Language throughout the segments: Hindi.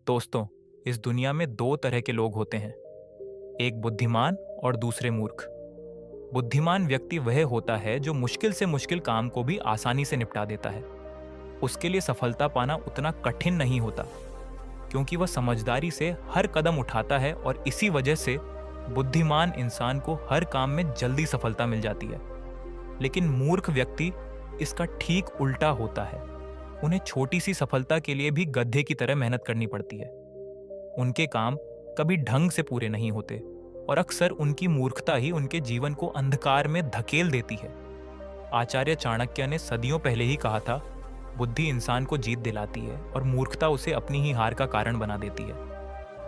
दोस्तों, इस दुनिया में दो तरह के लोग होते हैं, एक बुद्धिमान और दूसरे मूर्ख। बुद्धिमान व्यक्ति वह होता है जो मुश्किल से मुश्किल काम को भी आसानी से निपटा देता है। उसके लिए सफलता पाना उतना कठिन नहीं होता, क्योंकि वह समझदारी से हर कदम उठाता है और इसी वजह से बुद्धिमान इंसान को हर काम में जल्दी सफलता मिल जाती है। लेकिन मूर्ख व्यक्ति इसका ठीक उल्टा होता है। उन्हें छोटी सी सफलता के लिए भी गधे की तरह मेहनत करनी पड़ती है। उनके काम कभी ढंग से पूरे नहीं होते और अक्सर उनकी मूर्खता ही उनके जीवन को अंधकार में धकेल देती है। आचार्य चाणक्य ने सदियों पहले ही कहा था, बुद्धि इंसान को जीत दिलाती है और मूर्खता उसे अपनी ही हार का कारण बना देती है।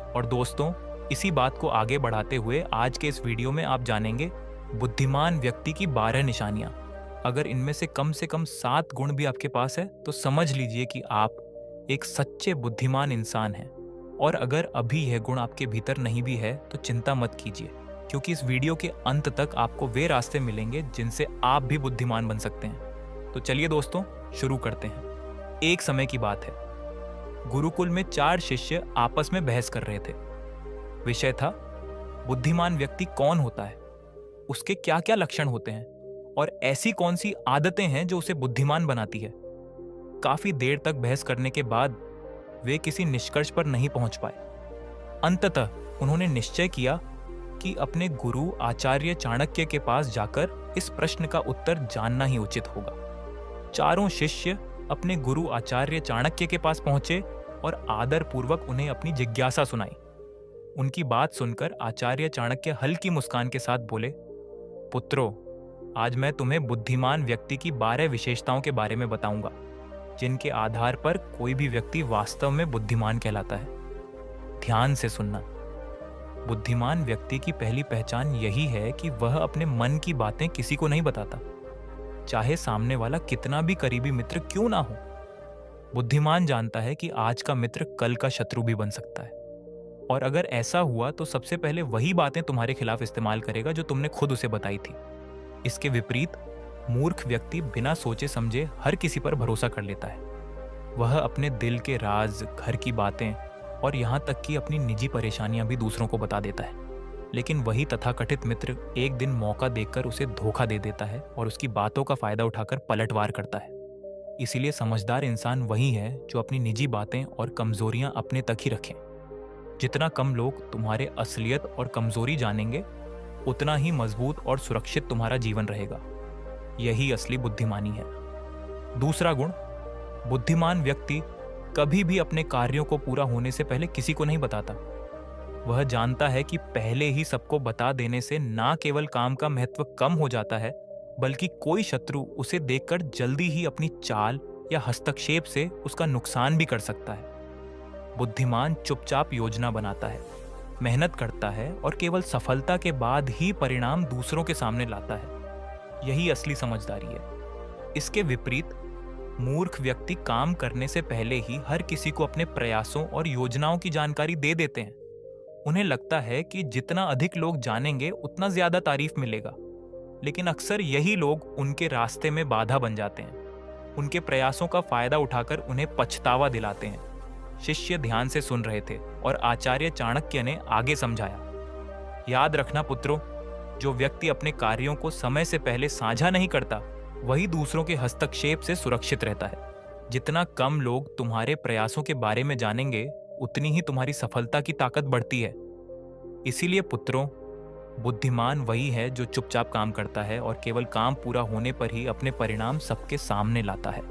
और दोस्तों, इसी बात को आगे बढ़ाते हुए आज के इस वीडियो में आप जानेंगे बुद्धिमान व्यक्ति की 12 निशानियां। अगर इनमें से कम 7 गुण भी आपके पास है तो समझ लीजिए कि आप एक सच्चे बुद्धिमान इंसान हैं। और अगर अभी यह गुण आपके भीतर नहीं भी है तो चिंता मत कीजिए, क्योंकि इस वीडियो के अंत तक आपको वे रास्ते मिलेंगे जिनसे आप भी बुद्धिमान बन सकते हैं। तो चलिए दोस्तों, शुरू करते हैं। एक समय की बात है, गुरुकुल में 4 शिष्य आपस में बहस कर रहे थे। विषय था, बुद्धिमान व्यक्ति कौन होता है, उसके क्या क्या लक्षण होते हैं और ऐसी कौन सी आदतें हैं जो उसे बुद्धिमान बनाती है। काफी देर तक बहस करने के बाद वे किसी निष्कर्ष पर नहीं पहुंच पाए। अंततः उन्होंने निश्चय किया कि अपने गुरु आचार्य चाणक्य के पास जाकर इस प्रश्न का उत्तर जानना ही उचित होगा। चारों शिष्य अपने गुरु आचार्य चाणक्य के पास पहुंचे और आदरपूर्वक उन्हें अपनी जिज्ञासा सुनाई। उनकी बात सुनकर आचार्य चाणक्य हल्की मुस्कान के साथ बोले, पुत्रों, आज मैं तुम्हें बुद्धिमान व्यक्ति की 12 विशेषताओं के बारे में बताऊंगा, जिनके आधार पर कोई भी व्यक्ति वास्तव में बुद्धिमान कहलाता है। ध्यान से सुनना। बुद्धिमान व्यक्ति की पहली पहचान यही है कि वह अपने मन की बातें किसी को नहीं बताता, चाहे सामने वाला कितना भी करीबी मित्र क्यों ना हो। बुद्धिमान जानता है कि आज का मित्र कल का शत्रु भी बन सकता है, और अगर ऐसा हुआ तो सबसे पहले वही बातें तुम्हारे खिलाफ इस्तेमाल करेगा जो तुमने खुद उसे बताई थी। इसके विपरीत मूर्ख व्यक्ति बिना सोचे समझे हर किसी पर भरोसा कर लेता है। वह अपने दिल के राज, घर की बातें और यहाँ तक कि अपनी निजी परेशानियां भी दूसरों को बता देता है। लेकिन वही तथाकथित मित्र एक दिन मौका देखकर उसे धोखा दे देता है और उसकी बातों का फायदा उठाकर पलटवार करता है। इसीलिए समझदार इंसान वही है जो अपनी निजी बातें और कमजोरियां अपने तक ही रखें। जितना कम लोग तुम्हारे असलियत और कमजोरी जानेंगे, उतना ही मजबूत और सुरक्षित तुम्हारा जीवन रहेगा। यही असली बुद्धिमानी है। दूसरा गुण, बुद्धिमान व्यक्ति कभी भी अपने कार्यों को पूरा होने से पहले किसी को नहीं बताता। वह जानता है कि पहले ही सबको बता देने से ना केवल काम का महत्व कम हो जाता है, बल्कि कोई शत्रु उसे देखकर जल्दी ही अपनी चाल या हस्तक्षेप से उसका नुकसान भी कर सकता है। बुद्धिमान चुपचाप योजना बनाता है, मेहनत करता है और केवल सफलता के बाद ही परिणाम दूसरों के सामने लाता है। यही असली समझदारी है। इसके विपरीत मूर्ख व्यक्ति काम करने से पहले ही हर किसी को अपने प्रयासों और योजनाओं की जानकारी दे देते हैं। उन्हें लगता है कि जितना अधिक लोग जानेंगे उतना ज्यादा तारीफ मिलेगा, लेकिन अक्सर यही लोग उनके रास्ते में बाधा बन जाते हैं। उनके प्रयासों का फायदा उठाकर उन्हें पछतावा दिलाते हैं। शिष्य ध्यान से सुन रहे थे और आचार्य चाणक्य ने आगे समझाया, याद रखना पुत्रों, जो व्यक्ति अपने कार्यों को समय से पहले साझा नहीं करता, वही दूसरों के हस्तक्षेप से सुरक्षित रहता है। जितना कम लोग तुम्हारे प्रयासों के बारे में जानेंगे, उतनी ही तुम्हारी सफलता की ताकत बढ़ती है। इसीलिए पुत्रों, बुद्धिमान वही है जो चुपचाप काम करता है और केवल काम पूरा होने पर ही अपने परिणाम सबके सामने लाता है।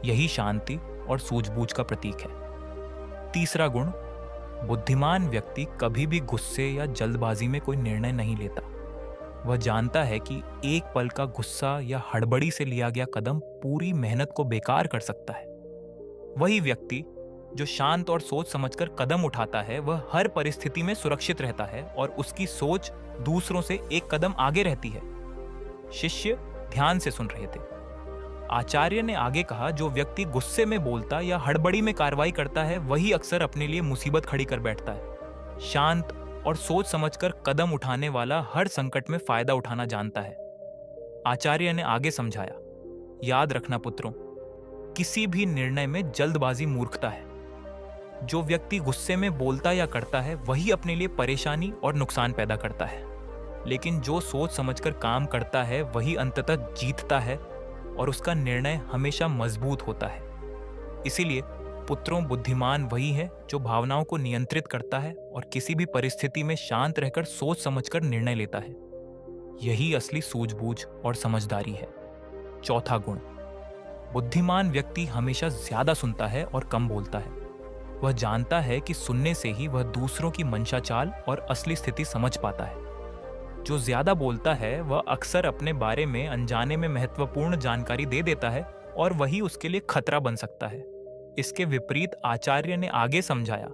यही शांति और सूझबूझ का प्रतीक है। तीसरा गुण, बुद्धिमान व्यक्ति कभी भी गुस्से या जल्दबाजी में कोई निर्णय नहीं लेता। वह जानता है कि एक पल का गुस्सा या हड़बड़ी से लिया गया कदम पूरी मेहनत को बेकार कर सकता है। वही व्यक्ति जो शांत और सोच समझकर कदम उठाता है, वह हर परिस्थिति में सुरक्षित रहता है और उसकी सोच दूसरों से एक कदम आगे रहती है। शिष्य ध्यान से सुन रहे थे। आचार्य ने आगे कहा, जो व्यक्ति गुस्से में बोलता या हड़बड़ी में कार्रवाई करता है, वही अक्सर अपने लिए मुसीबत खड़ी कर बैठता है। शांत और सोच समझकर कदम उठाने वाला हर संकट में फायदा उठाना जानता है। आचार्य ने आगे समझाया, याद रखना पुत्रों, किसी भी निर्णय में जल्दबाजी मूर्खता है। जो व्यक्ति गुस्से में बोलता या करता है वही अपने लिए परेशानी और नुकसान पैदा करता है, लेकिन जो सोच समझकर काम करता है वही अंततः जीतता है और उसका निर्णय हमेशा मजबूत होता है। इसीलिए पुत्रों, बुद्धिमान वही है जो भावनाओं को नियंत्रित करता है और किसी भी परिस्थिति में शांत रहकर सोच समझकर निर्णय लेता है। यही असली सूझबूझ और समझदारी है। चौथा गुण, बुद्धिमान व्यक्ति हमेशा ज्यादा सुनता है और कम बोलता है। वह जानता है कि सुनने से ही वह दूसरों की मंशा चाल और असली स्थिति समझ पाता है। जो ज्यादा बोलता है वह अक्सर अपने बारे में अनजाने में महत्वपूर्ण जानकारी दे देता है और वही उसके लिए खतरा बन सकता है। इसके विपरीत आचार्य ने आगे समझाया,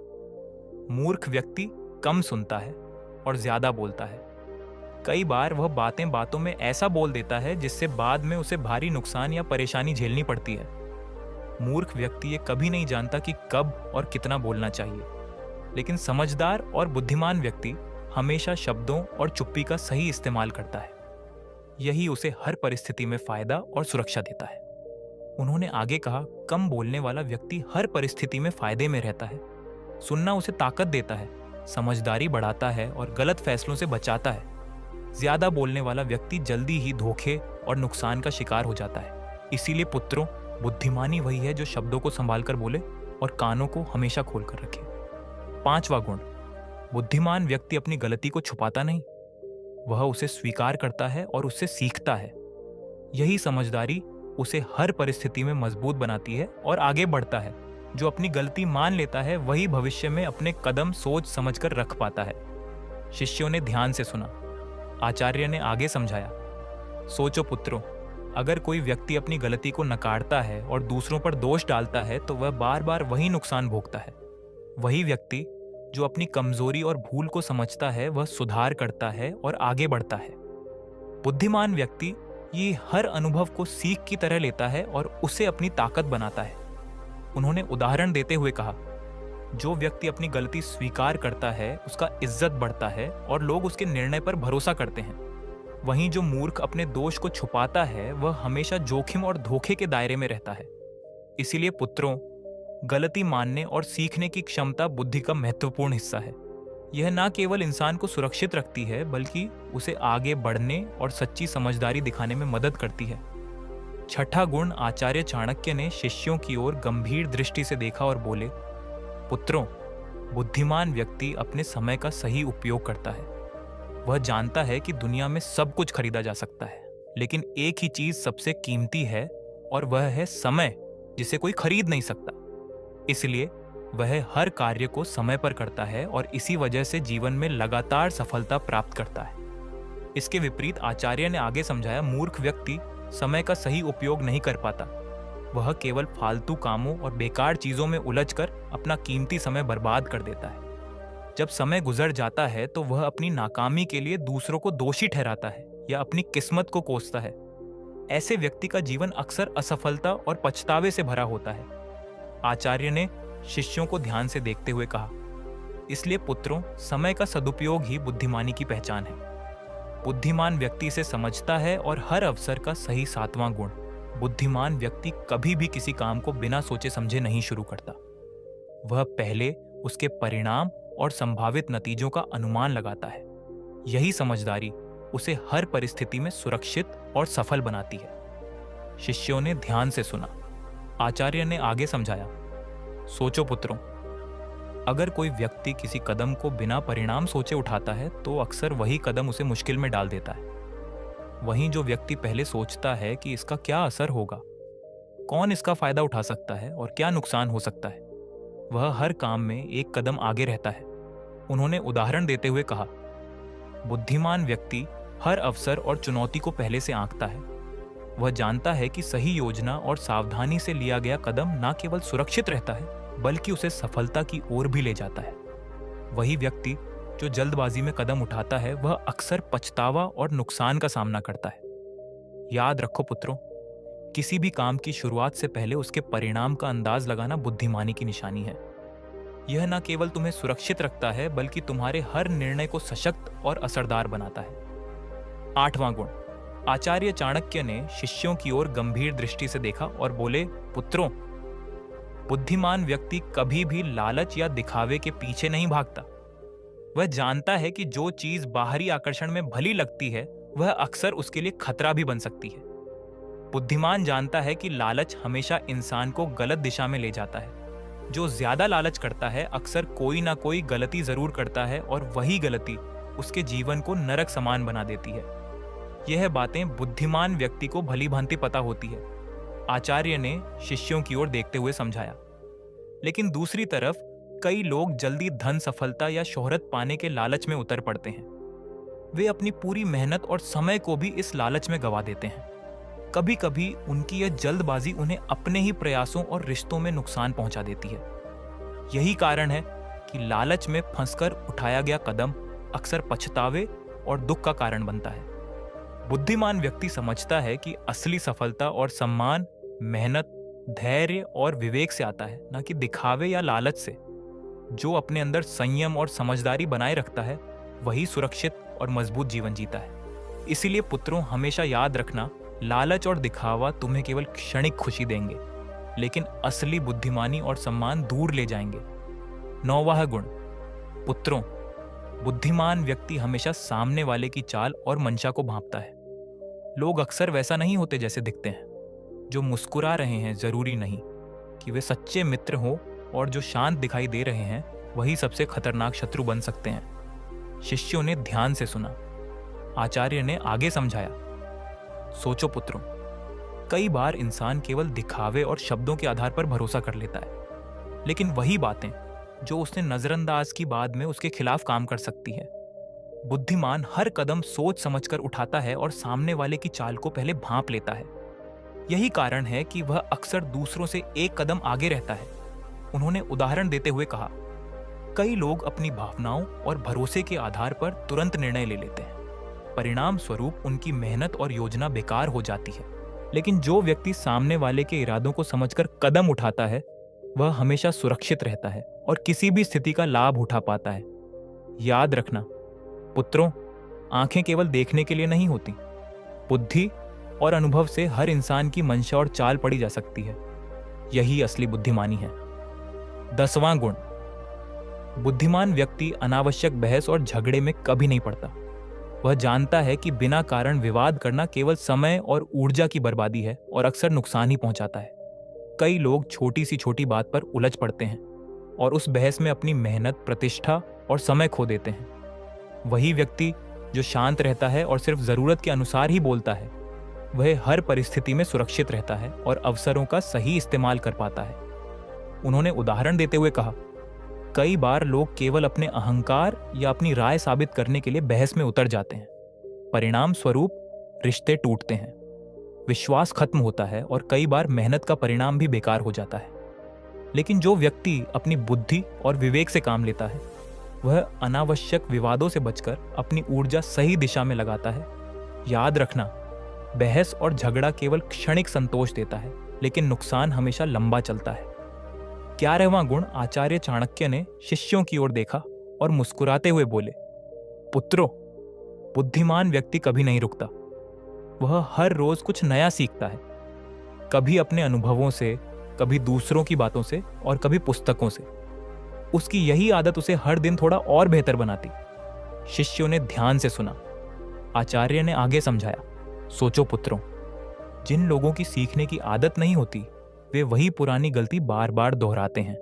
मूर्ख व्यक्ति कम सुनता है और ज्यादा बोलता है। कई बार वह बातें बातों में ऐसा बोल देता है जिससे बाद में उसे भारी नुकसान या परेशानी झेलनी पड़ती है। मूर्ख व्यक्ति ये कभी नहीं जानता कि कब और कितना बोलना चाहिए, लेकिन समझदार और बुद्धिमान व्यक्ति हमेशा शब्दों और चुप्पी का सही इस्तेमाल करता है। यही उसे हर परिस्थिति में फायदा और सुरक्षा देता है। उन्होंने आगे कहा, कम बोलने वाला व्यक्ति हर परिस्थिति में फायदे में रहता है। सुनना उसे ताकत देता है, समझदारी बढ़ाता है और गलत फैसलों से बचाता है। ज्यादा बोलने वाला व्यक्ति जल्दी ही धोखे और नुकसान का शिकार हो जाता है। इसीलिए पुत्रों, बुद्धिमानी वही है जो शब्दों को संभाल कर बोले और कानों को हमेशा खोल कर रखे। पांचवा गुण, बुद्धिमान व्यक्ति अपनी गलती को छुपाता नहीं, वह उसे स्वीकार करता है और उससे सीखता है। यही समझदारी उसे हर परिस्थिति में मजबूत बनाती है और आगे बढ़ता है। जो अपनी गलती मान लेता है वही भविष्य में अपने कदम सोच समझकर रख पाता है। शिष्यों ने ध्यान से सुना। आचार्य ने आगे समझाया, सोचो पुत्रों, अगर कोई व्यक्ति अपनी गलती को नकारता है और दूसरों पर दोष डालता है तो वह बार बार वही नुकसान भोगता है। वही व्यक्ति जो अपनी कमजोरी और भूल को समझता है वह सुधार करता है और आगे बढ़ता है। बुद्धिमान व्यक्ति ये हर अनुभव को सीख की तरह लेता है और उसे अपनी ताकत बनाता है। उन्होंने उदाहरण देते हुए कहा, जो व्यक्ति अपनी गलती स्वीकार करता है उसका इज्जत बढ़ता है और लोग उसके निर्णय पर भरोसा करते हैं। वहीं जो मूर्ख अपने दोष को छुपाता है वह हमेशा जोखिम और धोखे के दायरे में रहता है। इसीलिए पुत्रों, गलती मानने और सीखने की क्षमता बुद्धि का महत्वपूर्ण हिस्सा है। यह न केवल इंसान को सुरक्षित रखती है बल्कि उसे आगे बढ़ने और सच्ची समझदारी दिखाने में मदद करती है। छठा गुण, आचार्य चाणक्य ने शिष्यों की ओर गंभीर दृष्टि से देखा और बोले, पुत्रों, बुद्धिमान व्यक्ति अपने समय का सही उपयोग करता है। वह जानता है कि दुनिया में सब कुछ खरीदा जा सकता है, लेकिन एक ही चीज सबसे कीमती है और वह है समय, जिसे कोई खरीद नहीं सकता। इसलिए वह हर कार्य को समय पर करता है और इसी वजह से जीवन में लगातार सफलता प्राप्त करता है। इसके विपरीत आचार्य ने आगे समझाया, मूर्ख व्यक्ति समय का सही उपयोग नहीं कर पाता। वह केवल फालतू कामों और बेकार चीजों में उलझकर अपना कीमती समय बर्बाद कर देता है। जब समय गुजर जाता है तो वह अपनी नाकामी के लिए दूसरों को दोषी ठहराता है या अपनी किस्मत को कोसता है। ऐसे व्यक्ति का जीवन अक्सर असफलता और पछतावे से भरा होता है। आचार्य ने शिष्यों को ध्यान से देखते हुए कहा, इसलिए पुत्रों, समय का सदुपयोग ही बुद्धिमानी की पहचान है। बुद्धिमान व्यक्ति इसे समझता है और हर अवसर का सही सातवां गुण, बुद्धिमान व्यक्ति कभी भी किसी काम को बिना सोचे समझे नहीं शुरू करता। वह पहले उसके परिणाम और संभावित नतीजों का अनुमान लगाता है। यही समझदारी उसे हर परिस्थिति में सुरक्षित और सफल बनाती है। शिष्यों ने ध्यान से सुना। आचार्य ने आगे समझाया, सोचो पुत्रों, अगर कोई व्यक्ति किसी कदम को बिना परिणाम सोचे उठाता है तो अक्सर वही कदम उसे मुश्किल में डाल देता है। वहीं जो व्यक्ति पहले सोचता है कि इसका क्या असर होगा, कौन इसका फायदा उठा सकता है और क्या नुकसान हो सकता है, वह हर काम में एक कदम आगे रहता है। उन्होंने उदाहरण देते हुए कहा, बुद्धिमान व्यक्ति हर अवसर और चुनौती को पहले से आंकता है। वह जानता है कि सही योजना और सावधानी से लिया गया कदम न केवल सुरक्षित रहता है बल्कि उसे सफलता की ओर भी ले जाता है। वही व्यक्ति जो जल्दबाजी में कदम उठाता है वह अक्सर पछतावा और नुकसान का सामना करता है। याद रखो पुत्रों, किसी भी काम की शुरुआत से पहले उसके परिणाम का अंदाज लगाना बुद्धिमानी की निशानी है। यह न केवल तुम्हें सुरक्षित रखता है बल्कि तुम्हारे हर निर्णय को सशक्त और असरदार बनाता है। आठवां गुण, आचार्य चाणक्य ने शिष्यों की ओर गंभीर दृष्टि से देखा और बोले, पुत्रों, बुद्धिमान व्यक्ति कभी भी लालच या दिखावे के पीछे नहीं भागता। वह जानता है कि जो चीज बाहरी आकर्षण में भली लगती है, वह अक्सर उसके लिए खतरा भी बन सकती है। बुद्धिमान जानता है कि लालच हमेशा इंसान को गलत दिशा में ले जाता है। जो ज्यादा लालच करता है अक्सर कोई ना कोई गलती जरूर करता है, और वही गलती उसके जीवन को नरक समान बना देती है। यह बातें बुद्धिमान व्यक्ति को भली भांति पता होती है, आचार्य ने शिष्यों की ओर देखते हुए समझाया। लेकिन दूसरी तरफ कई लोग जल्दी धन, सफलता या शोहरत पाने के लालच में उतर पड़ते हैं। वे अपनी पूरी मेहनत और समय को भी इस लालच में गंवा देते हैं। कभी कभी उनकी यह जल्दबाजी उन्हें अपने ही प्रयासों और रिश्तों में नुकसान पहुंचा देती है। यही कारण है कि लालच में फंसकर उठाया गया कदम अक्सर पछतावे और दुख का कारण बनता है। बुद्धिमान व्यक्ति समझता है कि असली सफलता और सम्मान मेहनत, धैर्य और विवेक से आता है, न कि दिखावे या लालच से। जो अपने अंदर संयम और समझदारी बनाए रखता है, वही सुरक्षित और मजबूत जीवन जीता है। इसीलिए पुत्रों, हमेशा याद रखना, लालच और दिखावा तुम्हें केवल क्षणिक खुशी देंगे, लेकिन असली बुद्धिमानी और सम्मान दूर ले जाएंगे। 9वां गुण, पुत्रों, बुद्धिमान व्यक्ति हमेशा सामने वाले की चाल और मंशा को भांपता है। लोग अक्सर वैसा नहीं होते जैसे दिखते हैं। जो मुस्कुरा रहे हैं जरूरी नहीं कि वे सच्चे मित्र हों, और जो शांत दिखाई दे रहे हैं वही सबसे खतरनाक शत्रु बन सकते हैं। शिष्यों ने ध्यान से सुना। आचार्य ने आगे समझाया, सोचो पुत्रों, कई बार इंसान केवल दिखावे और शब्दों के आधार पर भरोसा कर लेता है, लेकिन वही बातें जो उसने नजरअंदाज की बाद में उसके खिलाफ काम कर सकती है। बुद्धिमान हर कदम सोच समझकर उठाता है और सामने वाले की चाल को पहले भांप लेता है। यही कारण है कि वह अक्सर दूसरों से एक कदम आगे रहता है। उन्होंने उदाहरण देते हुए कहा, कई लोग अपनी भावनाओं और भरोसे के आधार पर तुरंत निर्णय ले लेते हैं। परिणाम स्वरूप उनकी मेहनत और योजना बेकार हो जाती है। लेकिन जो व्यक्ति सामने वाले के इरादों को समझकर कदम उठाता है, वह हमेशा सुरक्षित रहता है और किसी भी स्थिति का लाभ उठा पाता है। याद रखना पुत्रों, आंखें केवल देखने के लिए नहीं होती। बुद्धि और अनुभव से हर इंसान की मंशा और चाल पड़ी जा सकती है। यही असली बुद्धिमानी है। 10वां गुण, बुद्धिमान व्यक्ति अनावश्यक बहस और झगड़े में कभी नहीं पड़ता। वह जानता है कि बिना कारण विवाद करना केवल समय और ऊर्जा की बर्बादी है और अक्सर नुकसान ही पहुंचाता है। कई लोग छोटी सी छोटी बात पर उलझ पड़ते हैं और उस बहस में अपनी मेहनत, प्रतिष्ठा और समय खो देते हैं। वही व्यक्ति जो शांत रहता है और सिर्फ जरूरत के अनुसार ही बोलता है, वह हर परिस्थिति में सुरक्षित रहता है और अवसरों का सही इस्तेमाल कर पाता है। उन्होंने उदाहरण देते हुए कहा, कई बार लोग केवल अपने अहंकार या अपनी राय साबित करने के लिए बहस में उतर जाते हैं। परिणाम स्वरूप रिश्ते टूटते हैं, विश्वास खत्म होता है और कई बार मेहनत का परिणाम भी बेकार हो जाता है। लेकिन जो व्यक्ति अपनी बुद्धि और विवेक से काम लेता है, वह अनावश्यक विवादों से बचकर अपनी ऊर्जा सही दिशा में लगाता है। याद रखना, बहस और झगड़ा केवल क्षणिक संतोष देता है, लेकिन नुकसान हमेशा लंबा चलता है। 11वां गुण, आचार्य चाणक्य ने शिष्यों की ओर देखा और मुस्कुराते हुए बोले, पुत्रों, बुद्धिमान व्यक्ति कभी नहीं रुकता। वह हर रोज कुछ नया सीखता है, कभी अपने अनुभवों से, कभी दूसरों की बातों से और कभी पुस्तकों से। उसकी यही आदत उसे हर दिन थोड़ा और बेहतर बनाती। शिष्यों ने ध्यान से सुना। आचार्य ने आगे समझाया, सोचो पुत्रों, जिन लोगों की सीखने की आदत नहीं होती, वे वही पुरानी गलती बार बार दोहराते हैं।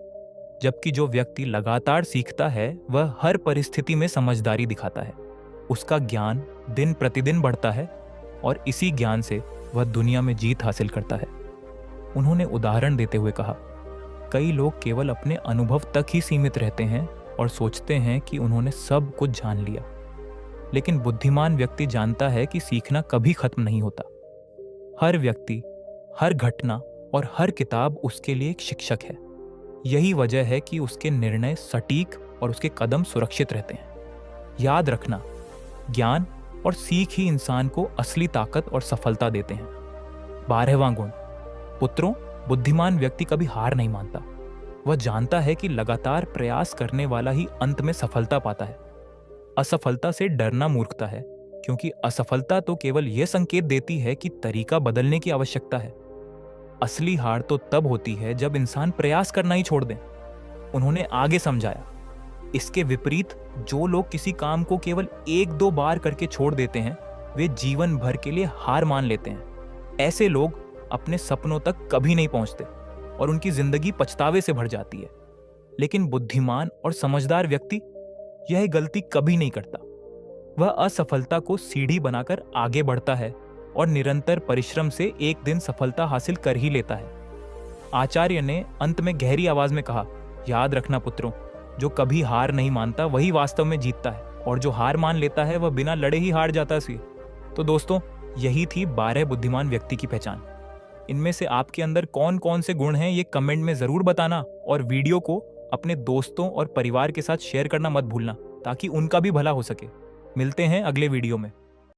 जबकि जो व्यक्ति लगातार सीखता है, वह हर परिस्थिति में समझदारी दिखाता है। उसका ज्ञान दिन प्रतिदिन बढ़ता है और इसी ज्ञान से वह दुनिया में जीत हासिल करता है। उन्होंने उदाहरण देते हुए कहा, कई लोग केवल अपने अनुभव तक ही सीमित रहते हैं और सोचते हैं कि उन्होंने सब कुछ जान लिया। लेकिन बुद्धिमान व्यक्ति जानता है कि सीखना कभी खत्म नहीं होता। हर व्यक्ति, हर घटना और हर किताब उसके लिए एक शिक्षक है। यही वजह है कि उसके निर्णय सटीक और उसके कदम सुरक्षित रहते हैं। याद रखना, ज्ञान और सीख ही इंसान को असली ताकत और सफलता देते हैं। 12वां गुण, पुत्रों, बुद्धिमान व्यक्ति कभी हार नहीं मानता। वह जानता है कि लगातार प्रयास करने वाला ही अंत में सफलता पाता है। असफलता से डरना मूर्खता है, क्योंकि असफलता तो केवल यह संकेत देती है कि तरीका बदलने की आवश्यकता है। असली हार तो तब होती है जब इंसान प्रयास करना ही छोड़ दे। उन्होंने आगे समझाया, इसके विपरीत जो लोग किसी काम को केवल 1-2 बार करके छोड़ देते हैं, वे जीवन भर के लिए हार मान लेते हैं। ऐसे लोग अपने सपनों तक कभी नहीं पहुंचते और उनकी जिंदगी पछतावे से भर जाती है। लेकिन बुद्धिमान और समझदार व्यक्ति यह गलती कभी नहीं करता। वह असफलता को सीढ़ी बनाकर आगे बढ़ता है और निरंतर परिश्रम से एक दिन सफलता हासिल कर ही लेता है। आचार्य ने अंत में गहरी आवाज में कहा, याद रखना पुत्रों, जो कभी हार नहीं मानता वही वास्तव में जीतता है, और जो हार मान लेता है वह बिना लड़े ही हार जाता है। तो दोस्तों, यही थी 12 बुद्धिमान व्यक्ति की पहचान। इनमें से आपके अंदर कौन कौन से गुण हैं ये कमेंट में जरूर बताना, और वीडियो को अपने दोस्तों और परिवार के साथ शेयर करना मत भूलना, ताकि उनका भी भला हो सके। मिलते हैं अगले वीडियो में।